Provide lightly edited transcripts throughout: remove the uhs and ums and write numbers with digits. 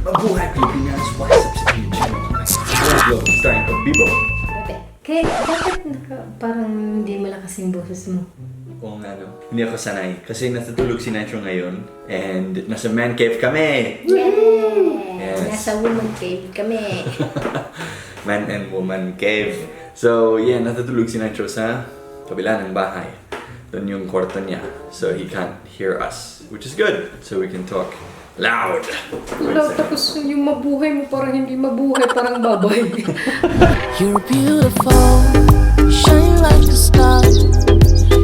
Mabuhay Pilipinas, what's up sa inyo channel? Hello, starring Pagbibo. Kaya bakit parang hindi malakas yung boses mo? Oo nga no, hindi ako sanay kasi natutulog si Nitro ngayon and nasa man cave kami! Yeah! Yes. Nasa woman cave kami. Man and woman cave. So yeah, natutulog si Nitro sa kabila ng bahay. Doon yung kwarto niya. So he can't hear us, which is good. So we can talk loud. Hello, tapos yung mabuhay mo parang hindi mabuhay, parang babay. You're beautiful, you shine like a star.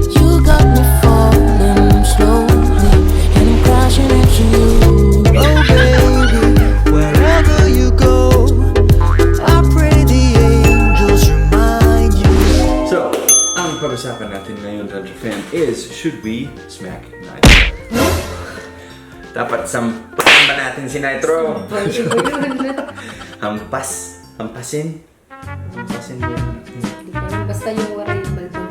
You got me falling slowly, and I'm crashing into you. Oh baby, wherever you go, I pray the angels remind you. So, ang pag-usapan natin ngayon, Nitro Fan, is should we smack Nitro? Dapat sampasin ba natin si Nitro? Hampasin ba yun? Hindi ko alam, basta yung waray balbon.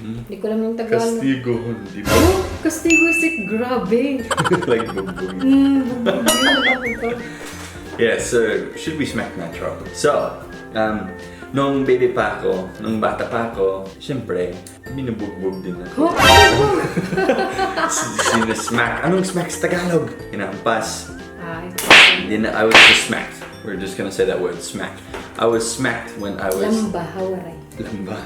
Hindi ko alam yung Tagalog. Castigo, di ba? Oh, Castigo sick, grabe. Like bugbog. Yeah, so should we smack Nitro? So, nung baby pa ako, nung bata pa ako, syempre, binubugbog din ako. Sinasmack. Anong smack sa Tagalog? Hinampas. I was just smacked. We're just gonna say that word, smack. I was smacked when I was... Lamba, hawaray. Lamba.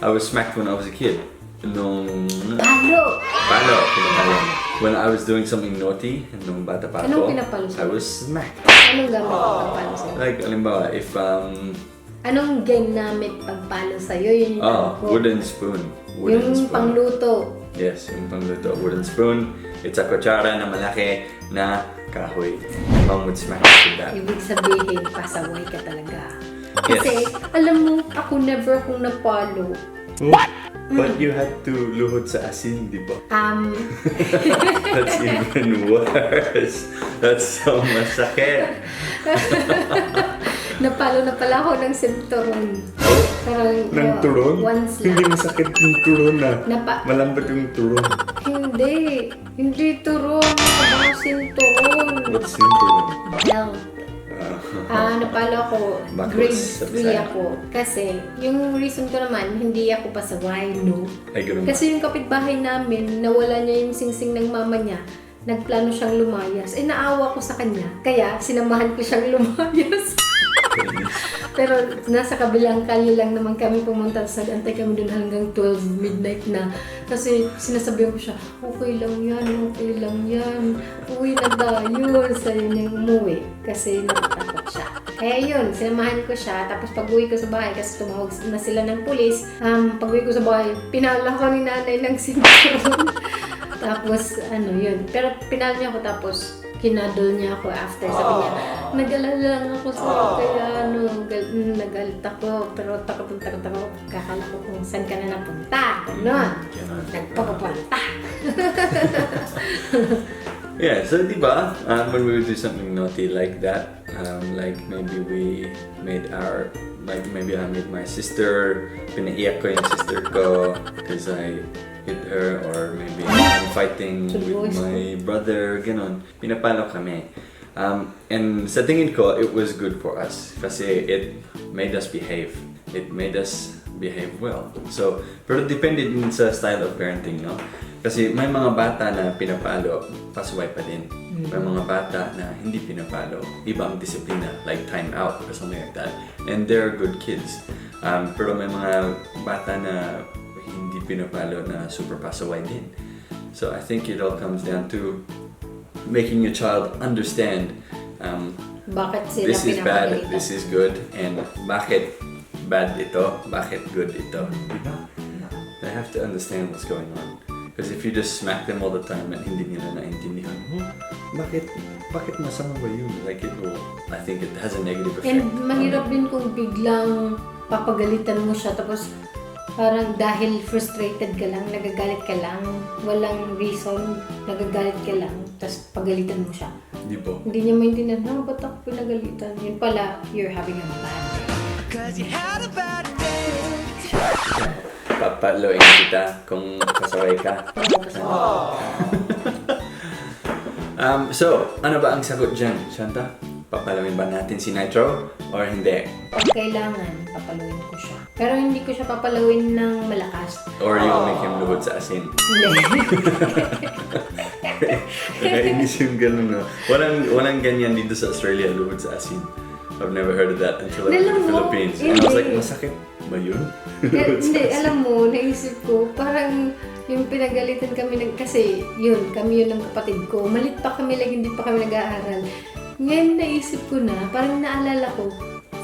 I was smacked when I was a kid. Nung... Palo! Palo. Pinapalo. When I was doing something naughty, nung bata pa ako, Anong pinapalo sa'yo? I was smacked. Anong gamit pagpalo sa'yo? Like, alimbawa, if Anong ginamit pagpalo sa'yo? Yun yung tanong ko. wooden spoon. Wooden Yung spoon. pangluto. Yes, yung pangluto. Wooden spoon. It's a kutsara na malaki na kahoy. Mom would smack us with that. Ibig sabihin, pasaway ka talaga. Yes. Kasi, alam mo, ako never akong napalo. What? But you had to luhod sa asin, di ba? That's even worse. That's so masakit. Napalo na pala ako ng sinturon. Parang, Ng turon? Once lang. Hindi masakit yung turon na. Malambot yung turon. Hindi. Hindi turon. Mga sinturon. What's yung turon? Belt. Napalo ako, grade Backwards, 3 ako. Kasi, yung reason ko naman, hindi ako pasaway, no? Ay, ganun ba? Kasi yung kapitbahay namin, nawala niya yung singsing ng mama niya. Nagplano siyang lumayas. Naawa ko sa kanya. Kaya, sinamahan ko siyang lumayas. Pero nasa kabilang kalye lang naman kami pumunta. Nag-antay kami dun hanggang 12 midnight na. Kasi sinasabihan ko siya, okay lang yan. Uwi na tayo. Sayo niya umuwi. Kasi natatakot siya. Kaya yun, sinamahan ko siya. Tapos pag-uwi ko sa bahay, kasi tumawag na sila ng pulis. Pag-uwi ko sa bahay, pinala ko ni nanay ng sinturon. Tapos, yun. Pero pinala niya ako tapos kinadol niya ako after. Sabi niya, nag-alala lang ako sa kaya nagalit ako. Pero takot ako. Kakala ko kung saan ka na napunta. Ganon. Nagpapapunta. Yeah, so diba, when we would do something naughty like that, like maybe we made maybe I made my sister, pinaiyak ko yung sister ko because I hit her, or maybe I'm fighting with my brother, ganon. Pinapalo kami. And sa tingin ko, it was good for us kasi it made us behave. It made us behave well. So, pero depende din sa style of parenting, no? Kasi may mga bata na pinapalo, pasaway pa din. May mga bata na hindi pinapalo, ibang disiplina, like time out or something like that. And they're good kids. Pero may mga bata na hindi pinapalo na super pasaway din. So I think it all comes down to making your child understand Bakit sila this is bad, pinapagalitan? this is good, and bakit bad ito, bakit good ito. Diba? They have to understand what's going on. Because if you just smack them all the time and hindi nila naintindihan, bakit masama ba yun? Like I think it has a negative effect. And mahirap din kung biglang papagalitan mo siya tapos parang dahil frustrated ka lang, nagagalit ka lang, walang reason, nagagalit ka lang, tapos pagalitan mo siya. Di ba? Hindi niya maintindihan, ba't ako pinagalitan? Yun pala, you're having a bad day. Cause you had a bad day. Papaloin kita kung pasaway ka. So, ano ba ang sagot dyan, Shanta? Papalawin ba natin si Nitro or hindi? Pag kailangan, papalawin ko siya. Pero hindi ko siya papalawin ng malakas. Or you will make him lubod sa asin? Hindi. Nakainis yung ganun, no? Walang ganyan dito sa Australia, lubod sa asin. I've never heard of that until I went to the Alam mo, Philippines. And I was like, hindi. masakit ba yun? Lubod sa Hindi, asin. alam mo, naisip ko, parang yung pinagalitan kami kasi kami yun ng kapatid ko. Malit pa kami, hindi pa kami nag-aaral. Ngayon naisip ko na, parang naalala ko,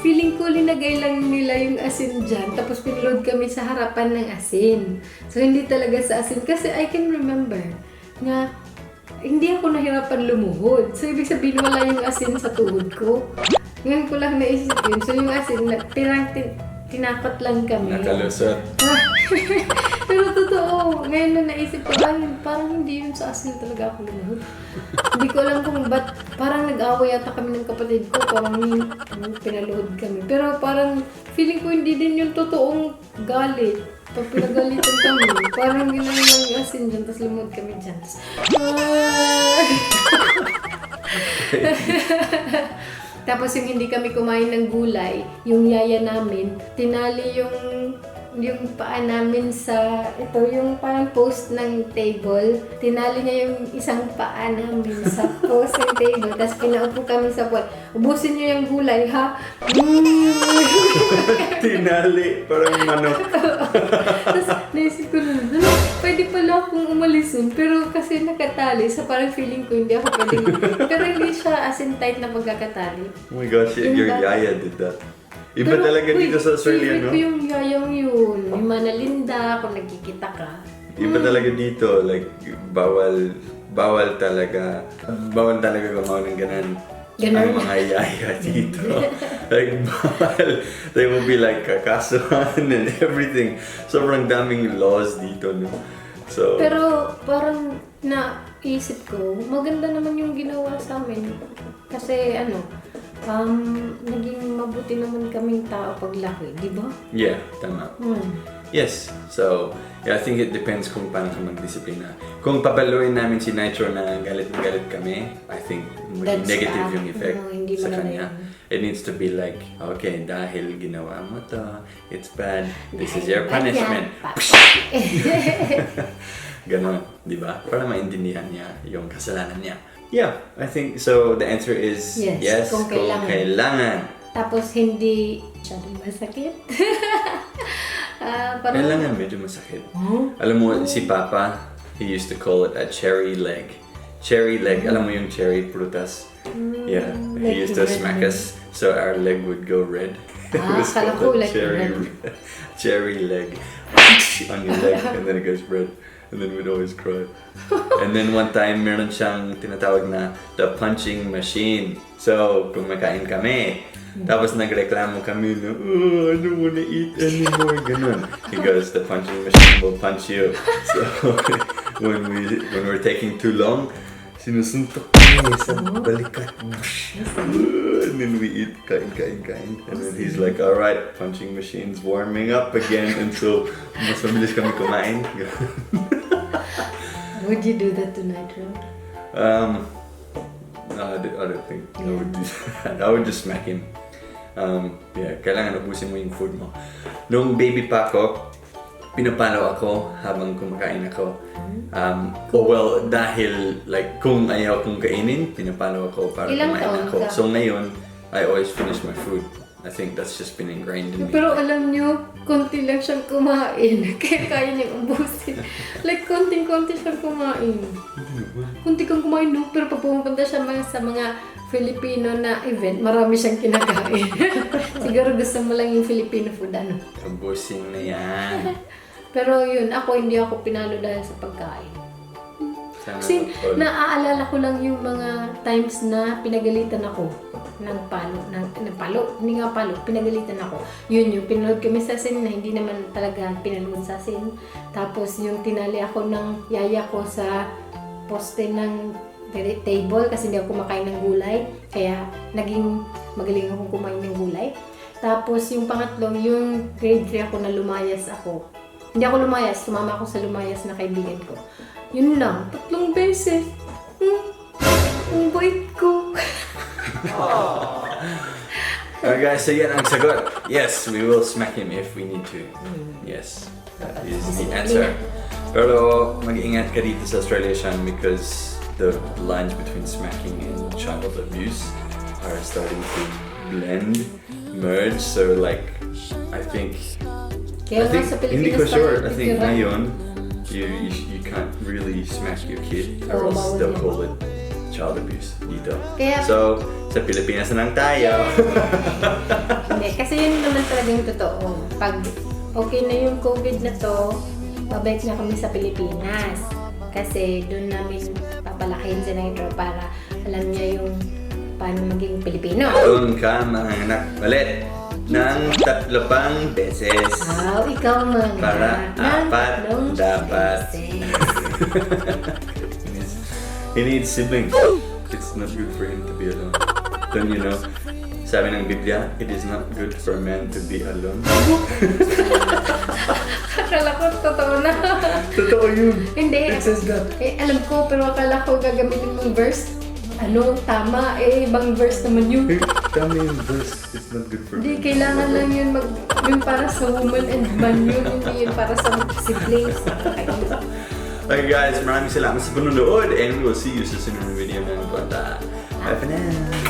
feeling ko linagay lang nila yung asin dyan, tapos pinload kami sa harapan ng asin. So hindi talaga sa asin, kasi I can remember na hindi ako nahirapan lumuhod. So ibig sabihin wala yung asin sa tuhod ko. Ngayon ko lang naisip yun. So yung asin, tinakot lang kami. Nakalusot. Pero totoo, ngayon na naisip ko, parang hindi yun sa asin talaga ako lumuhod. Hindi ko alam kung ba't, parang nag-away yata kami ng kapatid ko, parang pinaluhod kami. Pero parang feeling ko hindi din yung totoong galit. Pag pinagalitan kami, parang ginawin lang yung asin dyan, tapos lumuhod kami dyan. Tapos yung hindi kami kumain ng gulay, yung yaya namin, tinali yung paa namin sa, ito yung parang post ng table. Tinali niya yung isang paa namin sa post ng table. Tapos pinaupo kami sa wall. Ubusin niyo yung gulay, ha? Tinali, parang manok. Tapos naisip ko na, pwede pala akong umalis nun. Pero kasi nakatali, sa parang feeling ko hindi ako pwedeng. Pero hindi siya as in tight na pagkakatali. Oh my gosh, your yaya did that. Iba Pero, talaga dito sa Australia, favorite no? ko yung yayang yun. Yung Manalinda, kung nagkikita ka. Iba talaga dito, like, bawal talaga gumawa ng ganan. Ganon. Ang mga yaya dito. Like, bawal. They will be like, kakasuhan and everything. Sobrang daming laws dito, no? So, Pero parang naisip ko, maganda naman yung ginawa sa amin. Kasi naging mabuti naman kaming tao paglaki, di ba? yeah, tama. Yes. So, yeah, I think it depends kung paano ka magdisiplina. Kung papaluin namin si Nitro na galit na galit kami, I think That's negative bad. yung effect No, hindi sa maganda kanya. yun. It needs to be like, okay, dahil ginawa mo to, it's bad, this is Dahil your bad punishment. yan. Ganon, di ba? Para maintindihan niya yung kasalanan niya. Yeah, I think so. The answer is Yes, kung kailangan. Tapos hindi masyadong masakit. Parang, Kailangan medyo masakit. Huh? Alam mo, si Papa, he used to call it a cherry leg. Cherry leg, alam mo yung cherry prutas? Yeah, he like used the to red smack leg. us so our leg would go red. It was kala called ko a like cherry leg. On your leg, and then it goes red. And then we'd always cry. And then one time, meron siyang tinatawag na the punching machine. So, kumakain kami. Tapos nagreklamo kami na, oh, I don't wanna eat anymore. Ganun. He goes, the punching machine will punch you. So, when we're taking too long, sinusuntok kami sa balikat. And then we eat, kain. And then he's like, alright, punching machine's warming up again. And so, mas mabilis kami kumain. Would you do that tonight, Ro? No, I don't think I would do that. I would just smack him. Yeah, kailangan ubusin mo yung food mo. Nung baby pa ako, pinapalo ako habang kumakain ako. Dahil like kung ayaw kong kainin, pinapalo ako para Ilang kumain taon ako. ka? So ngayon, I always finish my food. I think that's just been ingrained in me. Pero alam nyo, konti lang siyang kumain. Kaya kaya niyang ubusin. Like, konting-konti siyang kumain. Konti kang kumain, no? Pero pag pumunta siya sa mga Filipino na event, marami siyang kinakain. Siguro gusto mo lang yung Filipino food, ano? Ubusin na yan. Pero yun, hindi ako pinalo dahil sa pagkain. Sana Kasi all. naaalala ko lang yung mga times na pinagalitan ako ng palo, hindi nga palo, pinagalitan ako. Yun yung pinalood kami sa asin na hindi naman talaga pinalood sa asin. Tapos yung tinali ako ng yaya ko sa poste ng table kasi hindi ako kumakain ng gulay. Kaya naging magaling akong kumain ng gulay. Tapos yung pangatlo, yung grade 3 ako na lumayas ako. Hindi ako lumayas, sumama ako sa lumayas na kaibigan ko. Yun lang, 3 beses. Ang bait ko. Alright guys, so yan ang sagot. Yes, we will smack him if we need to. Yes, that is the answer. Pero mag-ingat ka dito sa Australia, Sean, because the lines between smacking and child abuse are starting to blend, merge. So like, I think Kaya nga sa hindi Pilipinas ko sure. I tayo think titira. ngayon, you can't really smack your kid or Oo, else bawal they'll yan. call it child abuse dito. Kaya- So, sa Pilipinas na lang tayo. Hindi, kasi yun naman talagang totoo. Pag okay na yung COVID na to, babalik na kami sa Pilipinas. Kasi doon namin papalakihin si Nitro para alam niya yung paano maging Pilipino. Doon ka manganak ulit ng 3 pang beses. Wow, ikaw man. Para apat dapat. He needs siblings. It's not good for him to be alone. Don't you know? Sabi ng Biblia, it is not good for a man to be alone. Akala ko totoo na. Totoo yun. Hindi. It says that. Alam ko, pero akala ko gagamitin mong verse. Ano, tama. Ibang verse naman yun. Tama yung verse. It's not good for Hindi, men. kailangan lang yun yung para sa woman and man yun. Hindi yun para sa siblings. Okay guys, maraming salamat sa panunood and we will see you sa sunod na video ng Kwanta. Bye for now.